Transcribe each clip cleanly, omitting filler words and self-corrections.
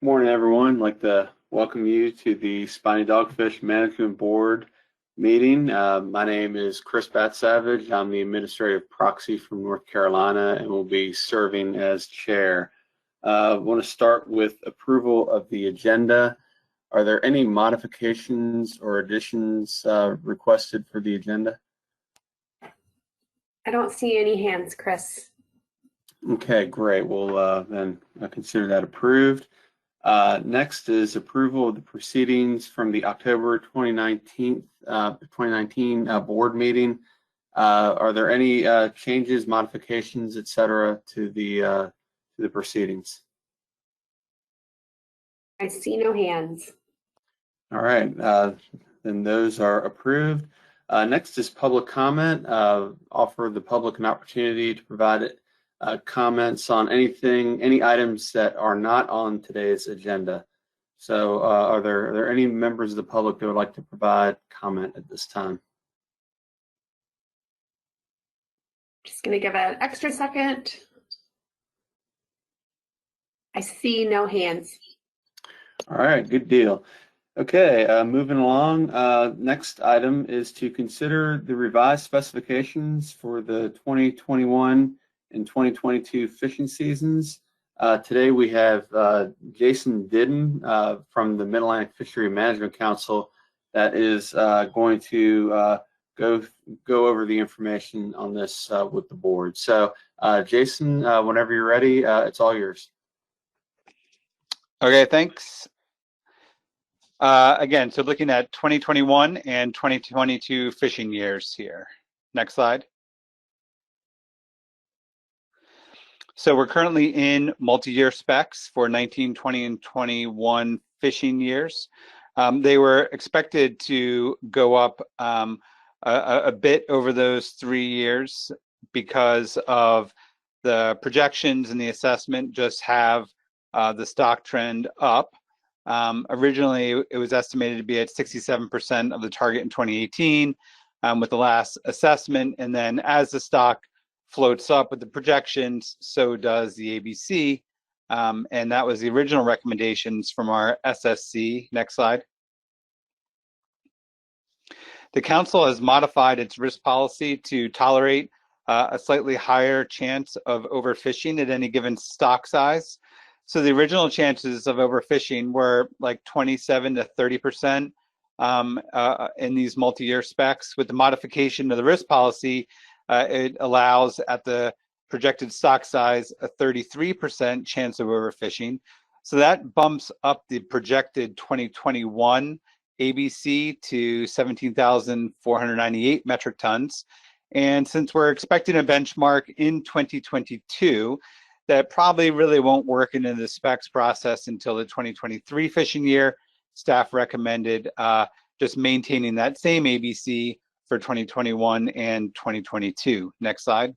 Morning, everyone. I'd like to welcome you to the Spiny Dogfish Management Board meeting. My name is Chris Batsavage. I'm the administrative proxy from North Carolina and will be serving as chair. I want to start with approval of the agenda. Are there any modifications or additions requested for the agenda? I don't see any hands, Chris. Okay, great. We'll then consider that approved. Next is approval of the proceedings from the October 2019 board meeting. Are there any changes, modifications, etc., to the proceedings? I see no hands. All right, then those are approved. Next is public comment. Offer the public an opportunity to provide comments on any items that are not on today's agenda. So are there any members of the public that would like to provide comment at this time? Just going to give an extra second. I see no hands. All right, good deal. Okay, moving along. Next item is to consider the revised specifications for the 2021 and 2022 fishing seasons. Today we have Jason Didden from the Mid-Atlantic Fishery Management Council that is going to go over the information on this with the board. So Jason, whenever you're ready, it's all yours. Okay, thanks. Again, so looking at 2021 and 2022 fishing years here. Next slide. So we're currently in multi-year specs for 19, 20, and 21 fishing years. They were expected to go up a bit over those 3 years because of the projections and the assessment just have the stock trend up. Originally, it was estimated to be at 67% of the target in 2018 with the last assessment, and then as the stock floats up with the projections, so does the ABC, and that was the original recommendations from our SSC. Next slide. The council has modified its risk policy to tolerate a slightly higher chance of overfishing at any given stock size. So the original chances of overfishing were like 27 to 30% in these multi-year specs. With the modification of the risk policy, it allows at the projected stock size a 33% chance of overfishing. So that bumps up the projected 2021 ABC to 17,498 metric tons. And since we're expecting a benchmark in 2022, that probably really won't work into the specs process until the 2023 fishing year. Staff recommended just maintaining that same ABC for 2021 and 2022. Next slide.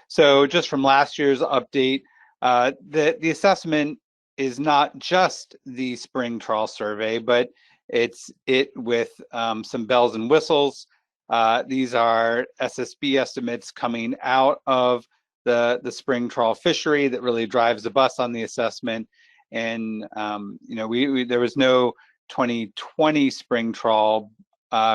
So just from last year's update, the assessment is not just the spring trawl survey, but it's with some bells and whistles. These are SSB estimates coming out of the spring trawl fishery that really drives the bus on the assessment. And you know, there was no 2020 spring trawl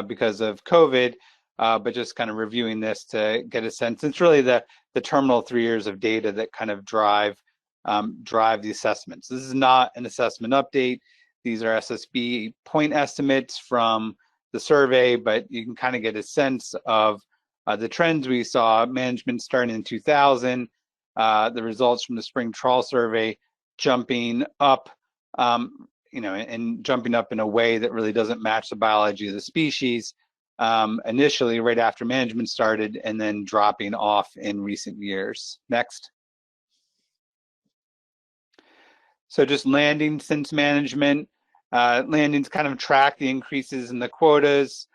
because of COVID, but just kind of reviewing this to get a sense. It's really the terminal 3 years of data that kind of drive the assessments. This is not an assessment update. These are SSB point estimates from the survey, but you can kind of get a sense of the trends we saw. Management starting in 2000, the results from the spring trawl survey jumping up, you know, and jumping up in a way that really doesn't match the biology of the species initially right after management started, and then dropping off in recent years. Next. So just landing since management. Landings kind of track the increases in the quotas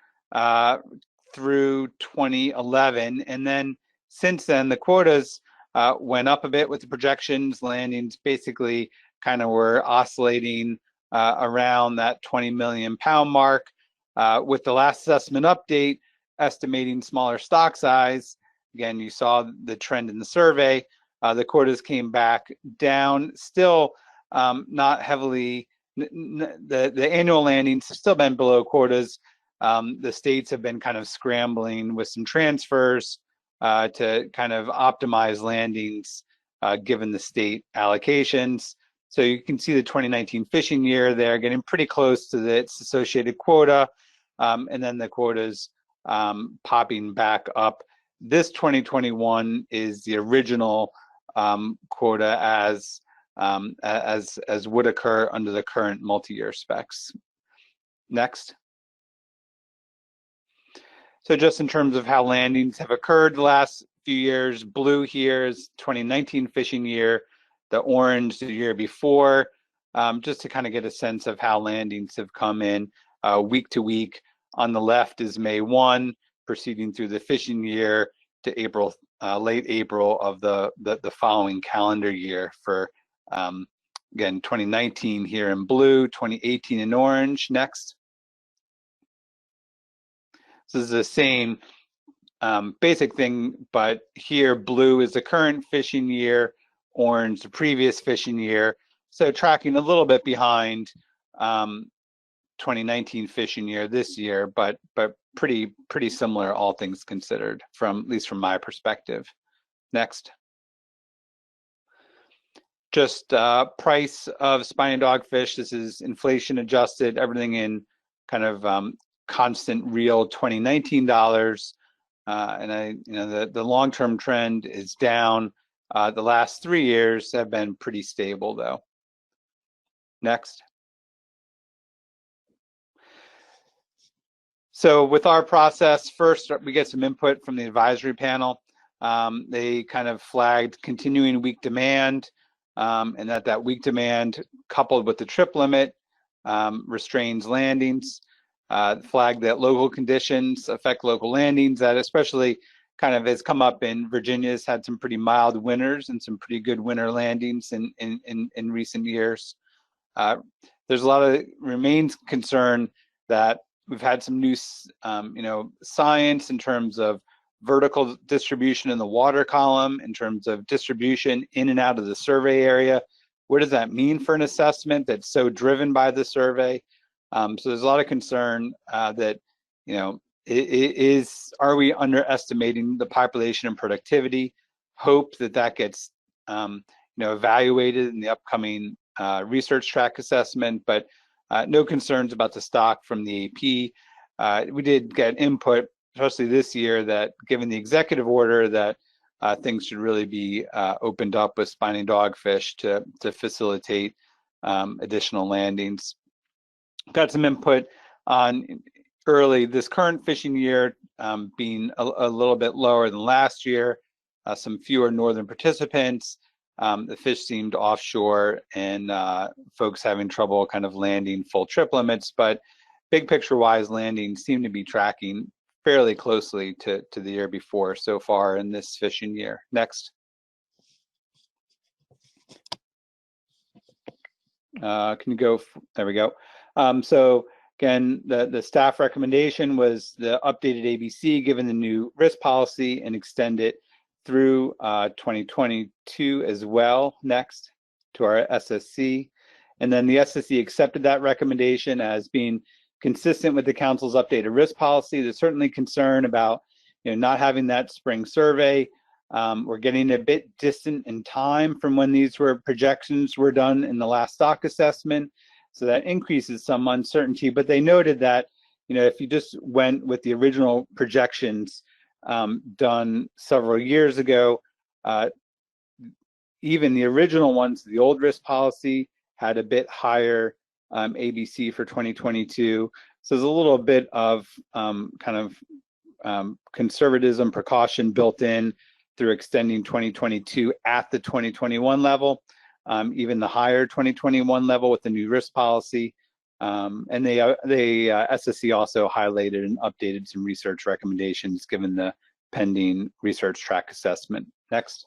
through 2011, and then since then the quotas went up a bit with the projections. Landings basically kind of were oscillating around that 20 million pound mark. With the last assessment update estimating smaller stock size, again you saw the trend in the survey, the quotas came back down, still not heavily, the annual landings have still been below quotas. The states have been kind of scrambling with some transfers to kind of optimize landings given the state allocations. So you can see the 2019 fishing year there getting pretty close to its associated quota, and then the quotas popping back up. This 2021 is the original quota as would occur under the current multi-year specs. Next. So just in terms of how landings have occurred the last few years, blue here is 2019 fishing year, the orange the year before, just to kind of get a sense of how landings have come in week to week. On the left is May 1, proceeding through the fishing year to April, late April of the following calendar year for, again, 2019 here in blue, 2018 in orange. Next. This is the same basic thing, but here blue is the current fishing year, orange the previous fishing year. So tracking a little bit behind 2019 fishing year this year, but pretty similar, all things considered, at least from my perspective. Next. Just price of spiny dogfish. This is inflation adjusted, everything in kind of constant real 2019 dollars. And the long-term trend is down. The last 3 years have been pretty stable though. Next. So with our process, first we get some input from the advisory panel. They kind of flagged continuing weak demand, and that weak demand coupled with the trip limit restrains landings. Flagged that local conditions affect local landings. That especially kind of has come up in Virginia's had some pretty mild winters and some pretty good winter landings in recent years. There's a lot of remains concern that we've had some new science in terms of vertical distribution in the water column, in terms of distribution in and out of the survey area. What does that mean for an assessment that's so driven by the survey? So there's a lot of concern that, are we underestimating the population and productivity? Hope that gets, evaluated in the upcoming research track assessment, but no concerns about the stock from the AP. We did get input, especially this year, that given the executive order that things should really be opened up with spiny dogfish to facilitate additional landings. Got some input on early this current fishing year being a little bit lower than last year, some fewer northern participants. The fish seemed offshore and folks having trouble kind of landing full trip limits, but big picture wise landings seem to be tracking fairly closely to the year before so far in this fishing year. Next. Can you go, there we go. So again, the staff recommendation was the updated ABC given the new risk policy and extend it through 2022 as well. Next to our SSC. And then the SSC accepted that recommendation as being consistent with the council's updated risk policy. There's certainly concern about not having that spring survey. We're getting a bit distant in time from when these projections were done in the last stock assessment. So that increases some uncertainty, but they noted that, if you just went with the original projections done several years ago, even the original ones, the old risk policy had a bit higher ABC for 2022. So there's a little bit of conservatism, precaution built in through extending 2022 at the 2021 level. Even the higher 2021 level with the new risk policy. And they SSC also highlighted and updated some research recommendations given the pending research track assessment. Next.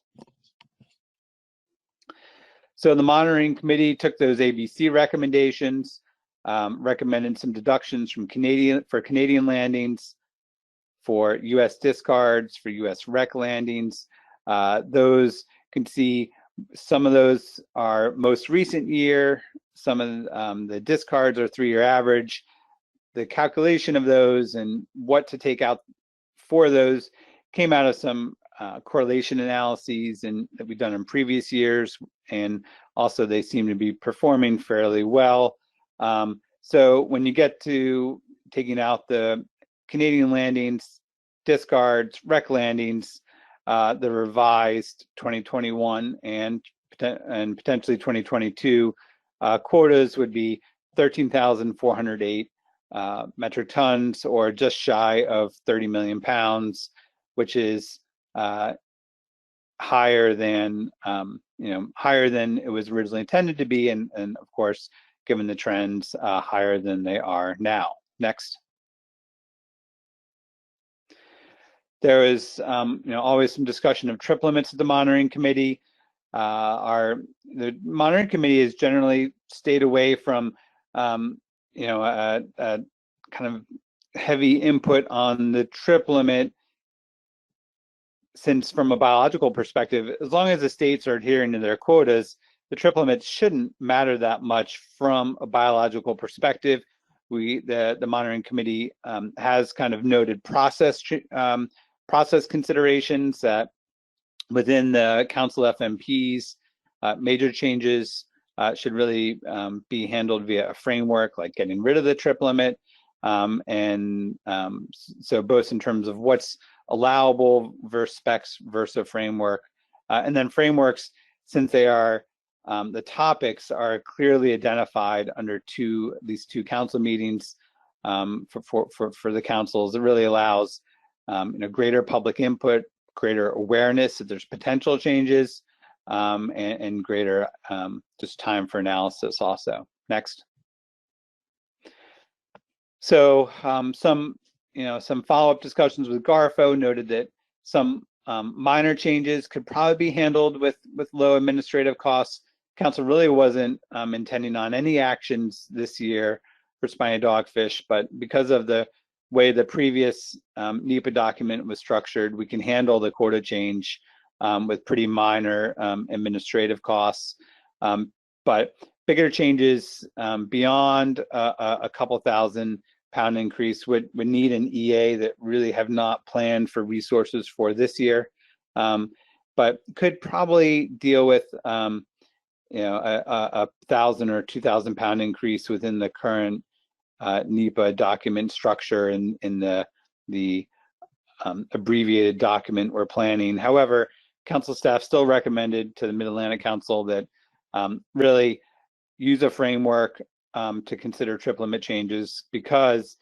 So the monitoring committee took those ABC recommendations, recommended some deductions from Canadian landings, for US discards, for US rec landings. Those can see some of those are most recent year, some of the discards are 3-year average. The calculation of those and what to take out for those came out of some correlation analyses that we've done in previous years, and also they seem to be performing fairly well. So when you get to taking out the Canadian landings, discards, rec landings, the revised 2021 and potentially 2022 quotas would be 13,408 metric tons, or just shy of 30 million pounds, which is higher than higher than it was originally intended to be, and of course, given the trends, higher than they are now. Next. There is always some discussion of trip limits at the monitoring committee. The monitoring committee has generally stayed away from a kind of heavy input on the trip limit, since from a biological perspective, as long as the states are adhering to their quotas, the trip limit shouldn't matter that much from a biological perspective. The monitoring committee has kind of noted process considerations that within the council FMPs, major changes should really be handled via a framework, like getting rid of the trip limit. So both in terms of what's allowable versus specs versus a framework. And then frameworks, since they are, the topics are clearly identified under these two council meetings for the councils, it really allows greater public input, greater awareness that there's potential changes, and greater just time for analysis also. Next. So some follow-up discussions with Garfo noted that some minor changes could probably be handled with low administrative costs. Council really wasn't intending on any actions this year for spiny dogfish, but because of the way the previous NEPA document was structured, we can handle the quota change with pretty minor administrative costs. But bigger changes beyond a couple £1,000 increase would need an EA that really have not planned for resources for this year, but could probably deal with a £1,000 or £2,000 increase within the current NEPA document structure in the abbreviated document we're planning. However, council staff still recommended to the Mid-Atlantic Council that really use a framework to consider trip limit changes, because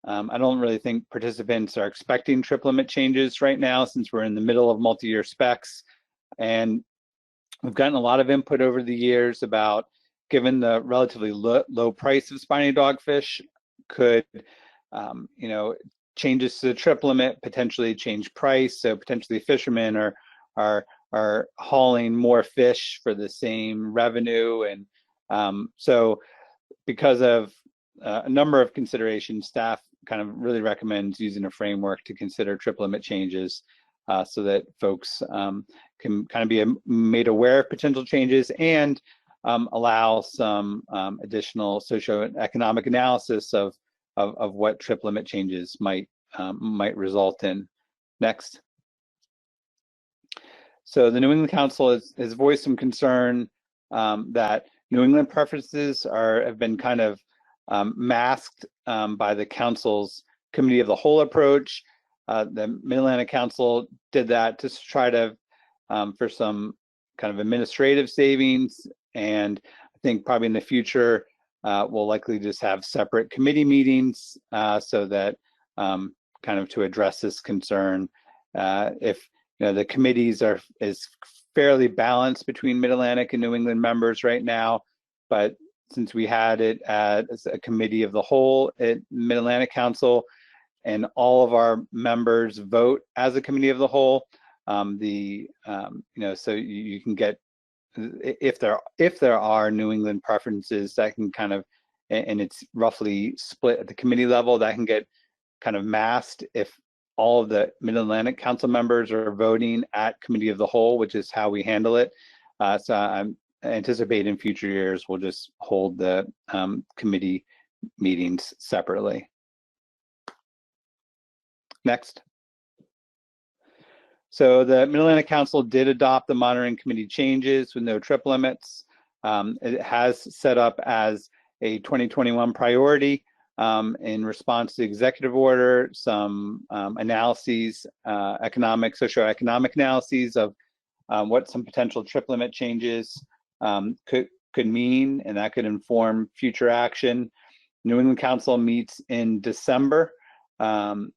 I don't really think participants are expecting trip limit changes right now, since we're in the middle of multi-year specs. And we've gotten a lot of input over the years about, given the relatively low price of spiny dogfish, could changes to the trip limit potentially change price. So potentially fishermen are hauling more fish for the same revenue. And so because of a number of considerations, staff kind of really recommends using a framework to consider trip limit changes, so that folks can kind of be made aware of potential changes and allow some additional socioeconomic analysis of what trip limit changes might result in. Next. So the New England Council has voiced some concern that New England preferences have been kind of masked by the council's committee of the whole approach. The Mid-Atlantic Council did that to try to for some kind of administrative savings, and I think probably in the future we'll likely just have separate committee meetings so that kind of to address this concern. If the committees is fairly balanced between Mid-Atlantic and New England members right now, but since we had it as a committee of the whole at Mid-Atlantic Council, and all of our members vote as a committee of the whole, so you can get, if there are New England preferences, that can kind of, and it's roughly split at the committee level, that can get kind of masked if all of the Mid-Atlantic Council members are voting at Committee of the Whole, which is how we handle it. So I anticipate in future years we'll just hold the committee meetings separately. Next. So the Mid-Atlantic Council did adopt the monitoring committee changes with no trip limits. It has set up as a 2021 priority in response to the executive order, some analyses, socioeconomic analyses of what some potential trip limit changes could mean, and that could inform future action. New England Council meets in December. So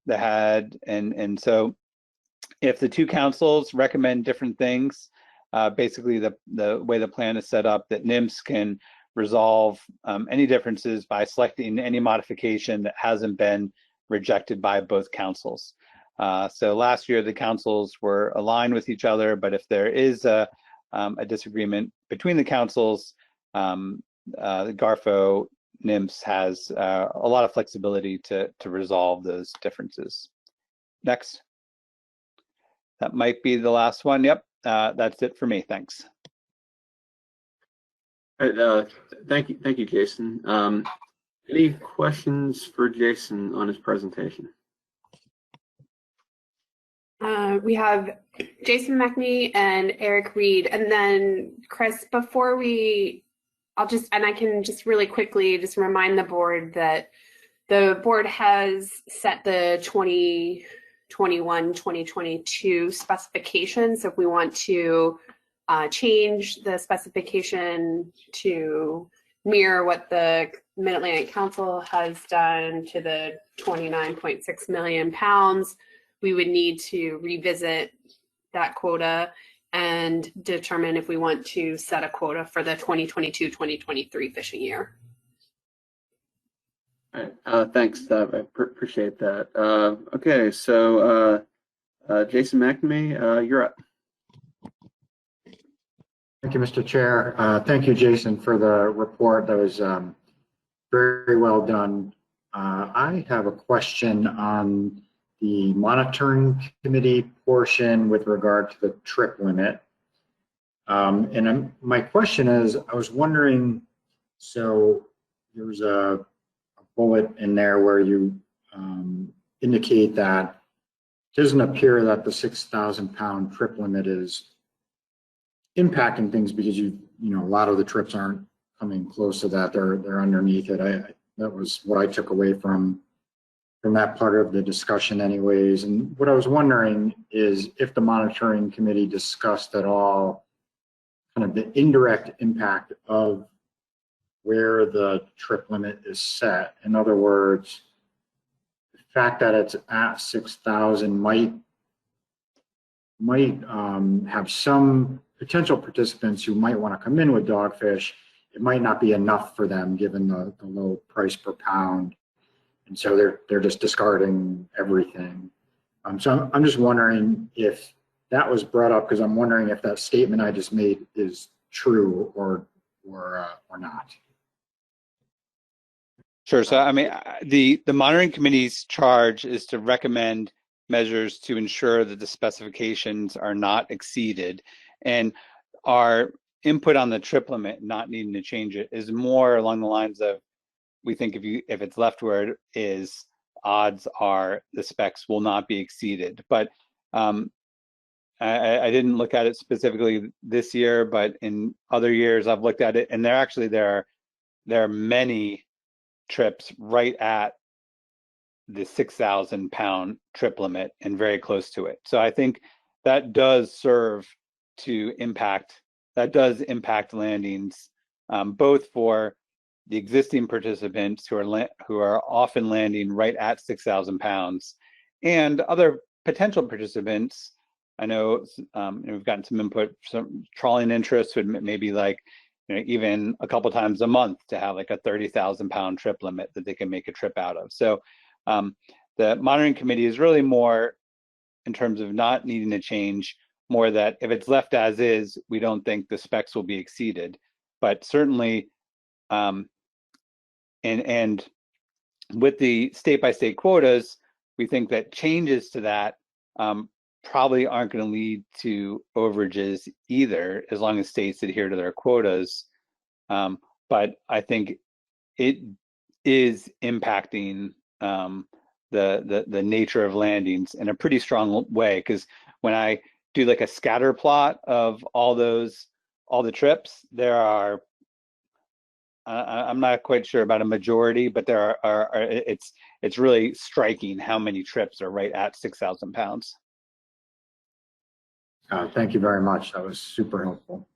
if the two councils recommend different things, basically the way the plan is set up, that NIMS can resolve any differences by selecting any modification that hasn't been rejected by both councils. So last year the councils were aligned with each other, but if there is a disagreement between the councils, the GARFO NIMS has a lot of flexibility to resolve those differences. Next. That might be the last one. Yep, that's it for me. Thanks. All right, thank you, Jason. Any questions for Jason on his presentation? We have Jason McNee and Eric Reed, and then Chris, before I can just really quickly just remind the board that the board has set the 2021-2022 specifications. So if we want to change the specification to mirror what the Mid-Atlantic Council has done to the 29.6 million pounds, we would need to revisit that quota and determine if we want to set a quota for the 2022-2023 fishing year. All right, thanks. I appreciate that. Okay, so Jason McNamee, you're up. Thank you, Mr. Chair. Thank you, Jason, for the report. That was very well done. I have a question on the monitoring committee portion with regard to the trip limit. My question is, I was wondering, so there's a bullet in there where you indicate that it doesn't appear that the 6,000 pound trip limit is impacting things because a lot of the trips aren't coming close to that. They're underneath it. That was what I took away from that part of the discussion anyways. And what I was wondering is if the monitoring committee discussed at all kind of the indirect impact of where the trip limit is set. In other words, the fact that it's at 6,000 might have some potential participants who might want to come in with Dogfish. It might not be enough for them given the low price per pound. And so they're just discarding everything. So I'm just wondering if that was brought up, because I'm wondering if that statement I just made is true or not. Sure. So, I mean, the monitoring committee's charge is to recommend measures to ensure that the specifications are not exceeded. And our input on the trip limit, not needing to change it, is more along the lines of, we think if it's left where it is, odds are the specs will not be exceeded. But I didn't look at it specifically this year, but in other years I've looked at it, and there are many trips right at the 6,000 pound trip limit and very close to it. So I think that does serve to impact landings, both for the existing participants who are often landing right at 6,000 pounds, and other potential participants. I know we've gotten some input, some trawling interests would maybe like, even a couple times a month to have like a 30,000 pound trip limit that they can make a trip out of. So the monitoring committee is really more in terms of not needing to change, more that if it's left as is, we don't think the specs will be exceeded. But certainly, and with the state-by-state quotas, we think that changes to that probably aren't going to lead to overages either, as long as states adhere to their quotas. But I think it is impacting the nature of landings in a pretty strong way, because when I do like a scatter plot of all the trips, there are I'm not quite sure about a majority, but there are it's really striking how many trips are right at 6,000 pounds. Thank you very much. That was super helpful.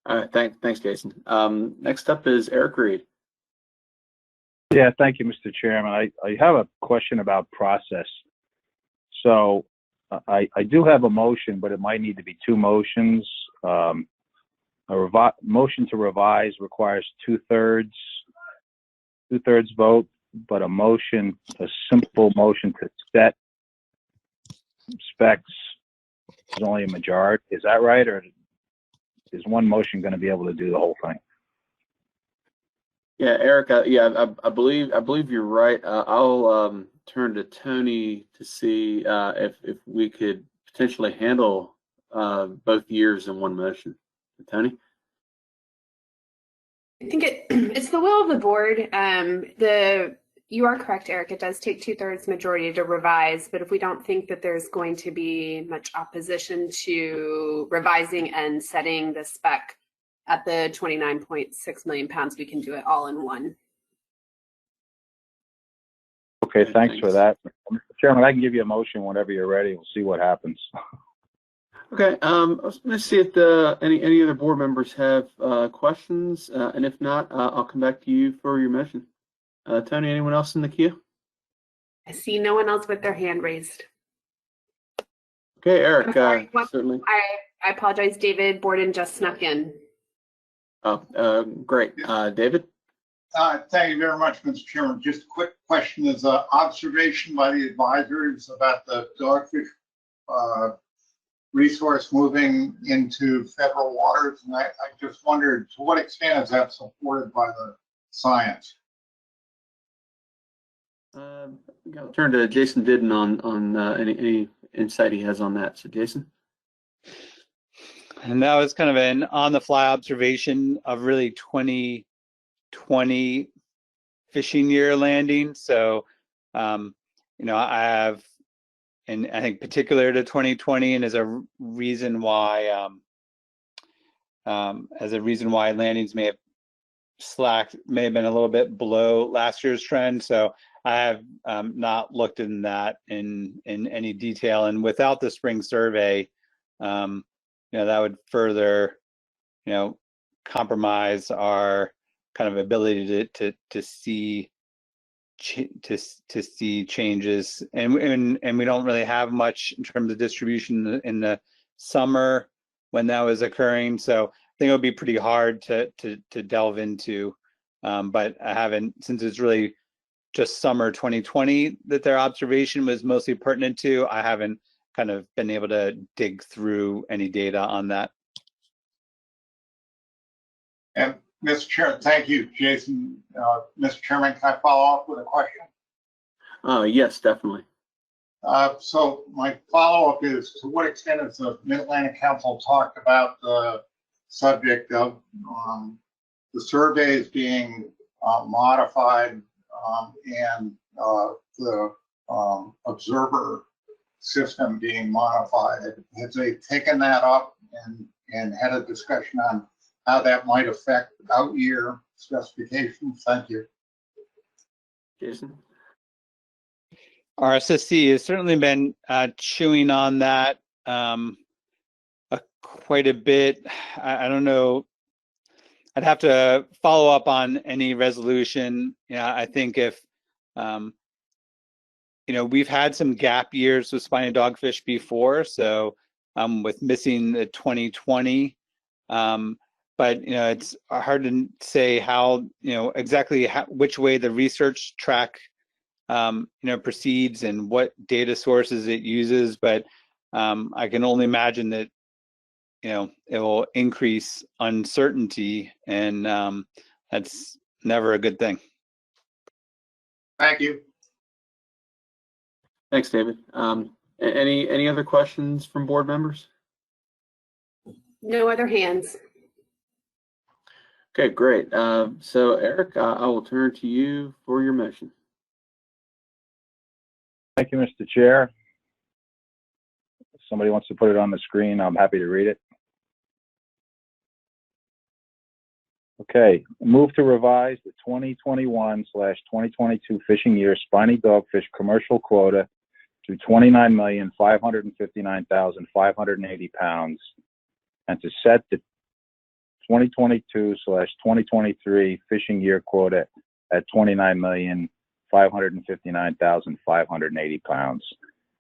All right, thanks, Jason. Next up is Eric Reed. Yeah, thank you, Mr. Chairman. I have a question about process. So I do have a motion, but it might need to be two motions. A motion to revise requires two-thirds vote, but a simple motion to set specs is only a majority. Is that right, or is one motion going to be able to do the whole thing? Yeah, Eric. I believe you're right. I'll turn to Tony to see if we could potentially handle both years in one motion. Tony? I think it's the will of the board. You are correct, Eric. It does take 2/3 majority to revise, but if we don't think that there's going to be much opposition to revising and setting the spec at the 29.6 million pounds, we can do it all in one. Okay, thanks for that. Mr. Chairman, I can give you a motion whenever you're ready. We'll see what happens. Okay. I was going to see if any other board members have questions, and if not, I'll come back to you for your motion. Tony, anyone else in the queue? I see no one else with their hand raised. Okay, Eric. I'm sorry, Certainly. I apologize, David Borden just snuck in. Oh, great. David? Thank you very much, Mr. Chairman. Just a quick question. Is observation by the advisors about the dogfish resource moving into federal waters? And I just wondered, to what extent is that supported by the science? I'll turn to Jason Didden on any insight he has on that. So, Jason? And that was kind of an on-the-fly observation of really 2020 fishing year landing. So, I have, and I think particular to 2020, and as a reason why landings may have slacked, may have been a little bit below last year's trend. So I have not looked in that in any detail, and without the spring survey, that would further, compromise our kind of ability to see changes, and we don't really have much in terms of distribution in the summer when that was occurring. So I think it would be pretty hard to delve into, but I haven't, since it's really just summer 2020 that their observation was mostly pertinent to, I haven't kind of been able to dig through any data on that. And Mr. Chair, thank you, Jason. Mr. Chairman, can I follow up with a question? Yes, definitely. So my follow-up is, to what extent has the Mid-Atlantic Council talked about the subject of the surveys being modified and the observer system being modified? Has they taken that up and had a discussion on how that might affect out-year specifications? Thank you. Jason? RSSC has certainly been chewing on that quite a bit. I don't know. I'd have to follow up on any resolution. I think if, we've had some gap years with spiny dogfish before, so with missing the 2020. But it's hard to say how, exactly which way the research track proceeds and what data sources it uses. But I can only imagine that it will increase uncertainty, and that's never a good thing. Thank you. Thanks, David. Any other questions from board members? No other hands. Okay, great. So Eric, I will turn to you for your motion. Thank you, Mr. Chair. If somebody wants to put it on the screen, I'm happy to read it. Okay, move to revise the 2021/2022 fishing year Spiny Dogfish commercial quota to 29,559,580 pounds and to set the 2022/2023 fishing year quota at 29,559,580 pounds.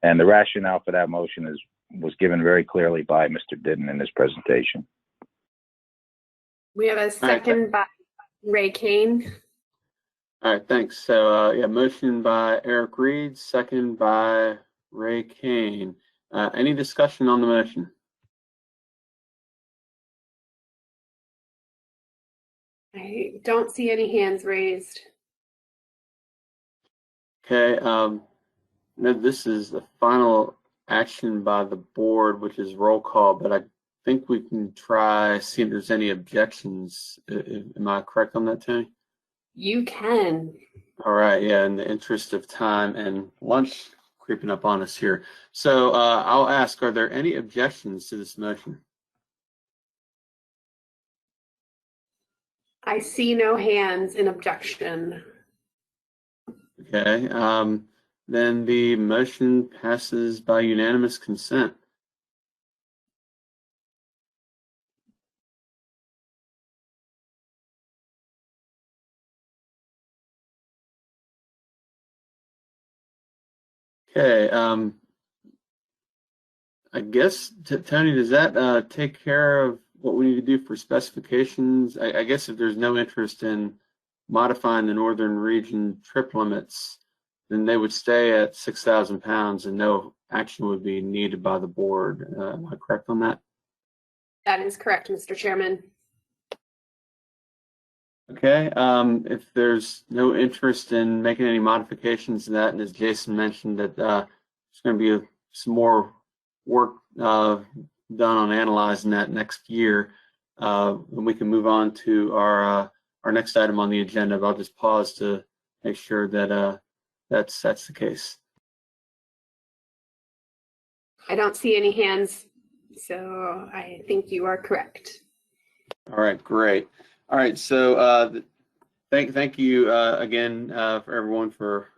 And the rationale for that motion was given very clearly by Mr. Didden in his presentation. We have a second by Ray Kane. All right, thanks. So yeah, motion by Eric Reed, second by Ray Kane. Any discussion on the motion? I don't see any hands raised. Okay, no, this is the final action by the board, which is roll call, but I think we can try, see if there's any objections. Am I correct on that, Tony? You can. All right, yeah, in the interest of time and lunch creeping up on us here. So I'll ask, are there any objections to this motion? I see no hands in objection. Okay, then the motion passes by unanimous consent. Okay, I guess, Tony, does that take care of what we need to do for specifications? I guess if there's no interest in modifying the northern region trip limits, then they would stay at 6,000 pounds and no action would be needed by the board. Am I correct on that? That is correct, Mr. Chairman. Okay, if there's no interest in making any modifications to that, and as Jason mentioned, that there's going to be some more work done on analyzing that next year, and we can move on to our next item on the agenda. But I'll just pause to make sure that that's the case. I don't see any hands, so I think you are correct. All right, great. All right, so thank you again for everyone for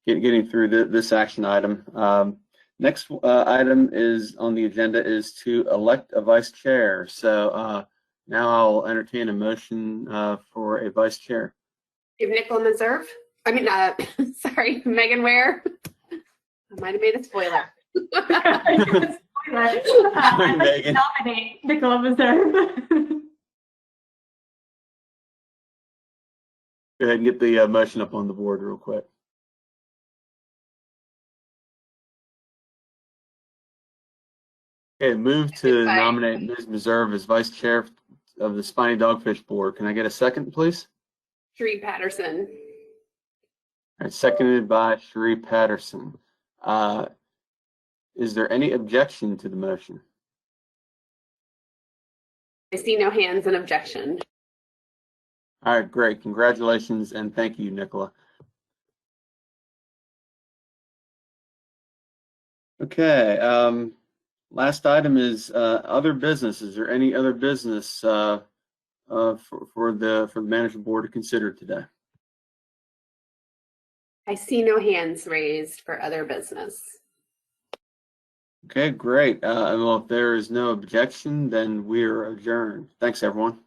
getting through this action item. Next item is on the agenda is to elect a vice chair. So now I'll entertain a motion for a vice chair. Give Nicola Meserve. I mean, sorry, Megan Ware. I might have made a spoiler. Sorry, Megan. Nominate Nicola Meserve. Go ahead and get the motion up on the board real quick. Okay, move to nominate Ms. Meserve as vice chair of the Spiny Dogfish Board. Can I get a second, please? Sheree Patterson. All right, seconded by Sheree Patterson. Is there any objection to the motion? I see no hands in objection. All right, great. Congratulations and thank you, Nicola. Okay, last item is other business. Is there any other business for the management board to consider today? I see no hands raised for other business. Okay, great. Well, if there is no objection, then we are adjourned. Thanks, everyone.